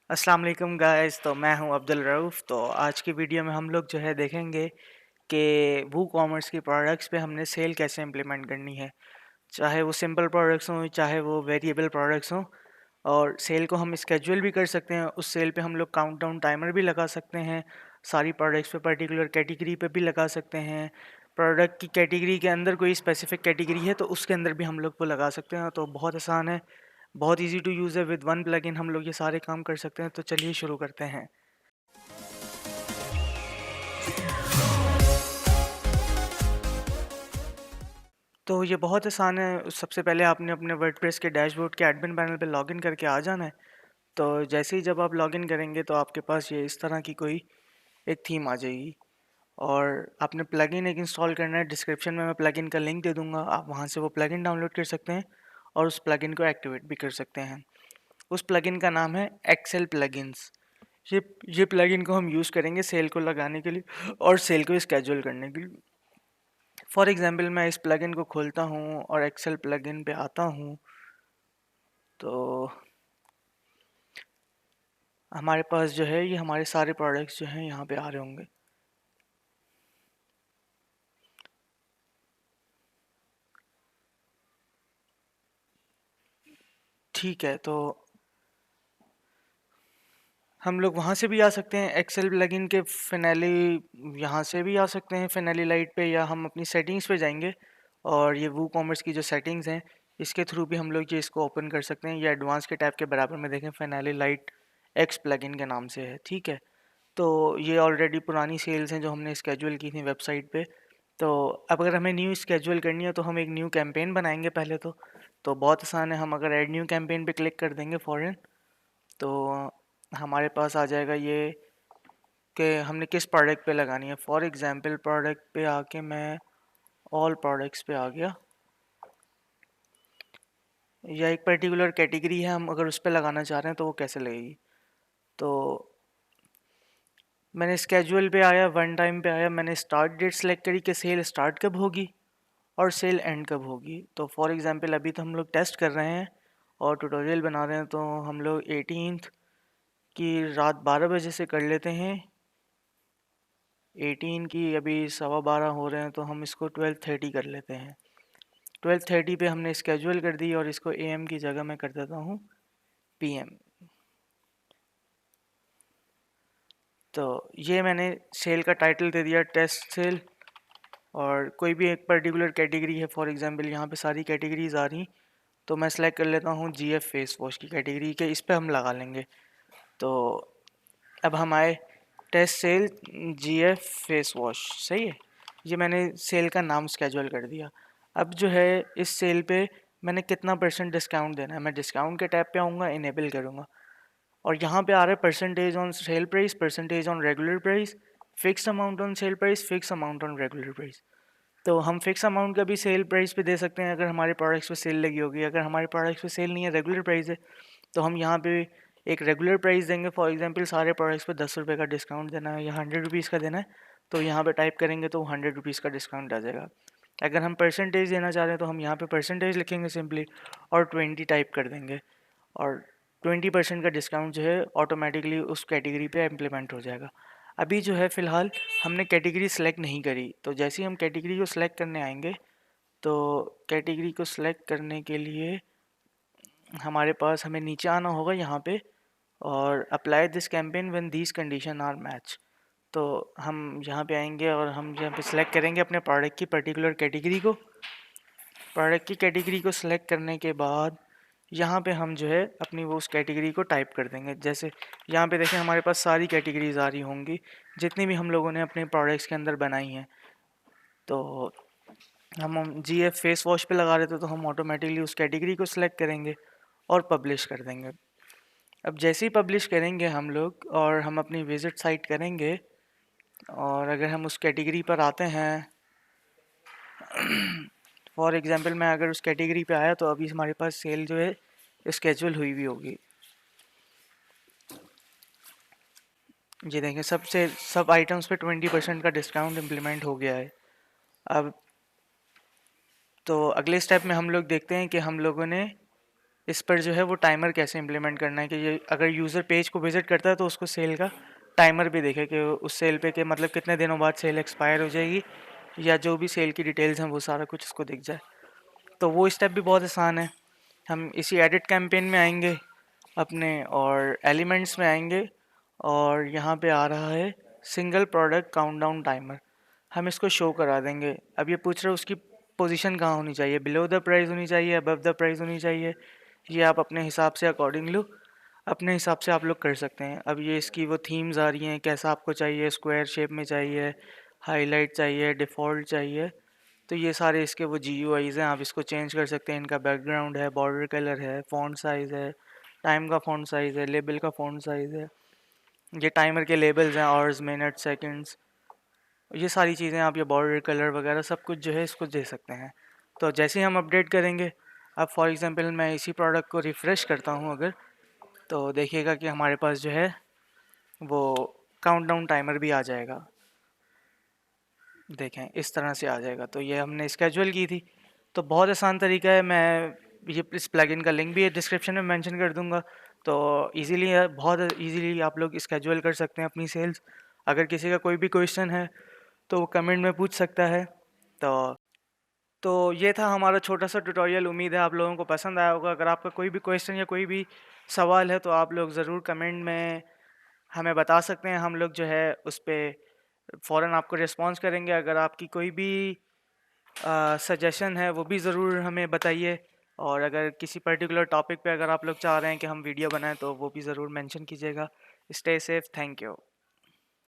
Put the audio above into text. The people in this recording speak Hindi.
अस्सलाम वालेकुम गाइस। तो मैं हूं अब्दुल रऊफ़। तो आज की वीडियो में हम लोग जो है देखेंगे कि वू कॉमर्स की प्रोडक्ट्स पे हमने सेल कैसे इम्प्लीमेंट करनी है, चाहे वो सिंपल प्रोडक्ट्स हों चाहे वो वेरिएबल प्रोडक्ट्स हों। और सेल को हम स्केड्यूल भी कर सकते हैं, उस सेल पे हम लोग काउंटडाउन टाइमर भी लगा सकते हैं, सारी प्रोडक्ट्स पे पर्टिकुलर कैटेगरी पे भी लगा सकते हैं। प्रोडक्ट की कैटेगरी के अंदर कोई स्पेसिफिक कैटेगरी है तो उसके अंदर भी हम लोग वो लगा सकते हैं। तो बहुत आसान है, बहुत इजी टू यूज़ है। विद वन प्लगइन हम लोग ये सारे काम कर सकते हैं। तो चलिए शुरू करते हैं। तो ये बहुत आसान है। सबसे पहले आपने अपने वर्डप्रेस के डैशबोर्ड के एडमिन पैनल पे लॉगिन करके आ जाना है। तो जैसे ही जब आप लॉगिन करेंगे तो आपके पास ये इस तरह की कोई एक थीम आ जाएगी और आपने प्लगइन एक इंस्टॉल करना है। डिस्क्रिप्शन में मैं प्लगइन का लिंक दे दूंगा, आप वहाँ से वो प्लगइन डाउनलोड कर सकते हैं और उस प्लगइन को एक्टिवेट भी कर सकते हैं। उस प्लगइन का नाम है एक्सेल प्लगइन्स। ये ये प्लगइन को हम यूज़ करेंगे सेल को लगाने के लिए और सेल को स्केड्यूल करने के लिए। फॉर एग्जांपल मैं इस प्लगइन को खोलता हूँ और एक्सेल प्लगइन पे आता हूँ तो हमारे पास जो है ये हमारे सारे प्रोडक्ट्स जो हैं यहाँ पे आ रहे होंगे। ठीक है, तो हम लोग वहाँ से भी आ सकते हैं एक्सेल प्लगइन के फिनाली, यहाँ से भी आ सकते हैं फिनाली लाइट पे, या हम अपनी सेटिंग्स पे जाएंगे और ये वू कॉमर्स की जो सेटिंग्स हैं इसके थ्रू भी हम लोग ये इसको ओपन कर सकते हैं। ये एडवांस के टैब के बराबर में देखें, फिनाली लाइट एक्स प्लगइन के नाम से है। ठीक है, तो ये ऑलरेडी पुरानी सेल्स हैं जो हमने स्केड्यूल की थी वेबसाइट पे। तो अब अगर हमें न्यू स्केड्यूल करनी है तो हम एक न्यू कैंपेन बनाएंगे पहले तो बहुत आसान है। हम अगर ऐड न्यू कैंपेन पे क्लिक कर देंगे फ़ौरन तो हमारे पास आ जाएगा ये कि हमने किस प्रोडक्ट पे लगानी है। फॉर एग्जांपल प्रोडक्ट पे आके मैं ऑल प्रोडक्ट्स पे आ गया, या एक पर्टिकुलर कैटेगरी है हम अगर उस पर लगाना चाह रहे हैं तो वो कैसे लगेगी। तो मैंने स्केड्यूल पे आया, वन टाइम पे आया, मैंने स्टार्ट डेट सेलेक्ट करी कि सेल स्टार्ट कब होगी और सेल एंड कब होगी। तो फॉर एग्जांपल अभी तो हम लोग टेस्ट कर रहे हैं और ट्यूटोरियल बना रहे हैं, तो हम लोग 18th की रात 12 बजे से कर लेते हैं। 18 की अभी 12:15 हो रहे हैं तो हम इसको 12:30 कर लेते हैं। 12:30 पे हमने स्केड्यूल कर दी और इसको एएम की जगह मैं कर देता हूँ पीएम। तो ये मैंने सेल का टाइटल दे दिया टेस्ट सेल, और कोई भी एक पर्टिकुलर कैटेगरी है। फॉर एग्जांपल यहाँ पे सारी कैटेगरीज आ रही, तो मैं सेलेक्ट कर लेता हूँ जीएफ फेस वॉश की कैटेगरी के, इस पे हम लगा लेंगे। तो अब हम आए टेस्ट सेल जीएफ फेस वॉश, सही है। ये मैंने सेल का नाम स्केड्यूल कर दिया। अब जो है इस सेल पे मैंने कितना परसेंट डिस्काउंट देना है, मैं डिस्काउंट के टैब पे आऊँगा, इनेबल करूँगा और यहाँ पे आ रहा है percentage on sale price, percentage on regular price, fix amount on sale price, fix amount on regular price. तो हम फिक्स अमाउंट का भी सेल प्राइस पे दे सकते हैं अगर हमारे प्रोडक्ट्स पे सेल लगी होगी। अगर हमारे प्रोडक्ट्स पे सेल नहीं है, रेगुलर प्राइस है, तो हम यहाँ पे एक रेगुलर प्राइस देंगे। फॉर एग्जांपल सारे प्रोडक्ट्स पे 10 रुपये का डिस्काउंट देना है या 100 रुपीज़ का देना है, तो यहाँ पे टाइप करेंगे तो 100 रुपीज़ का डिस्काउंट आ जाएगा। अगर हम परसेंटेज देना चाह रहे हैं तो हम यहाँ पे परसेंटेज लिखेंगे सिंपली और 20 टाइप कर देंगे और 20% का डिस्काउंट जो है ऑटोमेटिकली उस कैटेगरी पे इम्प्लीमेंट हो जाएगा। अभी जो है फ़िलहाल हमने कैटेगरी सेलेक्ट नहीं करी, तो जैसे ही हम कैटेगरी को सिलेक्ट करने आएंगे तो कैटेगरी को सिलेक्ट करने के लिए हमारे पास हमें नीचे आना होगा यहाँ पे और apply this campaign when these condition are match. तो हम यहाँ पे आएंगे और हम यहाँ पे सिलेक्ट करेंगे अपने प्रोडक्ट की पर्टिकुलर कैटेगरी को। प्रोडक्ट की कैटेगरी को सिलेक्ट करने के बाद यहाँ पे हम जो है अपनी वो उस कैटेगरी को टाइप कर देंगे। जैसे यहाँ पे देखें हमारे पास सारी कैटेगरीज आ रही होंगी जितनी भी हम लोगों ने अपने प्रोडक्ट्स के अंदर बनाई हैं। तो हम जी एफ फेस वॉश पे लगा रहे थे तो हम ऑटोमेटिकली उस कैटेगरी को सिलेक्ट करेंगे और पब्लिश कर देंगे। अब जैसे ही पब्लिश करेंगे हम लोग और हम अपनी विजिट साइट करेंगे और अगर हम उस कैटेगरी पर आते हैं, फॉर एग्जांपल मैं अगर उस कैटेगरी पे आया तो अभी हमारे पास सेल जो है स्केड्यूल हुई भी होगी। ये देखें सब आइटम्स पे 20% का डिस्काउंट इम्प्लीमेंट हो गया है। अब तो अगले स्टेप में हम लोग देखते हैं कि हम लोगों ने इस पर जो है वो टाइमर कैसे इम्प्लीमेंट करना है कि ये अगर यूज़र पेज को विजिट करता है तो उसको सेल का टाइमर भी दिखे कि उस सेल पे के मतलब कितने दिनों बाद सेल एक्सपायर हो जाएगी, या जो भी सेल की डिटेल्स हैं वो सारा कुछ उसको दिख जाए। तो वो स्टेप भी बहुत आसान है। हम इसी एडिट कैंपेन में आएंगे अपने, और एलिमेंट्स में आएंगे, और यहाँ पे आ रहा है सिंगल प्रोडक्ट काउंटडाउन टाइमर। हम इसको शो करा देंगे। अब ये पूछ रहे हो उसकी पोजीशन कहाँ होनी चाहिए, बिलो द प्राइस होनी चाहिए, अबव द प्राइस होनी चाहिए। ये आप अपने हिसाब से अकॉर्डिंगली अपने हिसाब से आप लोग कर सकते हैं। अब ये इसकी वो थीम्स आ रही हैं, कैसा आपको चाहिए, स्क्वायर शेप में चाहिए, हाईलाइट चाहिए, डिफ़ॉल्ट चाहिए। तो ये सारे इसके वो GUIs हैं, आप इसको चेंज कर सकते हैं। इनका बैकग्राउंड है, बॉर्डर कलर है, फ़ॉन्ट साइज़ है, टाइम का फ़ॉन्ट साइज़ है, लेबल का फ़ॉन्ट साइज़ है, ये टाइमर के लेबल्स हैं, आवर्स, मिनट, सेकंड्स, ये सारी चीज़ें आप, ये बॉर्डर कलर वगैरह सब कुछ जो है इसको दे सकते हैं। तो जैसे ही हम अपडेट करेंगे, अब फॉर एग्जांपल मैं इसी प्रोडक्ट को रिफ़्रेश करता हूँ अगर, तो देखिएगा कि हमारे पास जो है वो काउंटडाउन टाइमर भी आ जाएगा। देखें इस तरह से आ जाएगा। तो ये हमने स्केजुअल की थी। तो बहुत आसान तरीका है। मैं ये इस प्लगइन का लिंक भी डिस्क्रिप्शन में मेंशन कर दूंगा। तो इजीली, बहुत इजीली आप लोग स्केजुअल कर सकते हैं अपनी सेल्स। अगर किसी का कोई भी क्वेश्चन है तो वो कमेंट में पूछ सकता है। तो तो ये था हमारा छोटा सा ट्यूटोरियल। उम्मीद है आप लोगों को पसंद आया होगा। अगर आपका कोई भी क्वेश्चन या कोई भी सवाल है तो आप लोग ज़रूर कमेंट में हमें बता सकते हैं। हम लोग जो है उस पर फ़ौरन आपको रिस्पॉन्स करेंगे। अगर आपकी कोई भी सजेशन है वो भी ज़रूर हमें बताइए। और अगर किसी पर्टिकुलर टॉपिक पे अगर आप लोग चाह रहे हैं कि हम वीडियो बनाएं तो वो भी ज़रूर मेंशन कीजिएगा। Stay safe, thank you.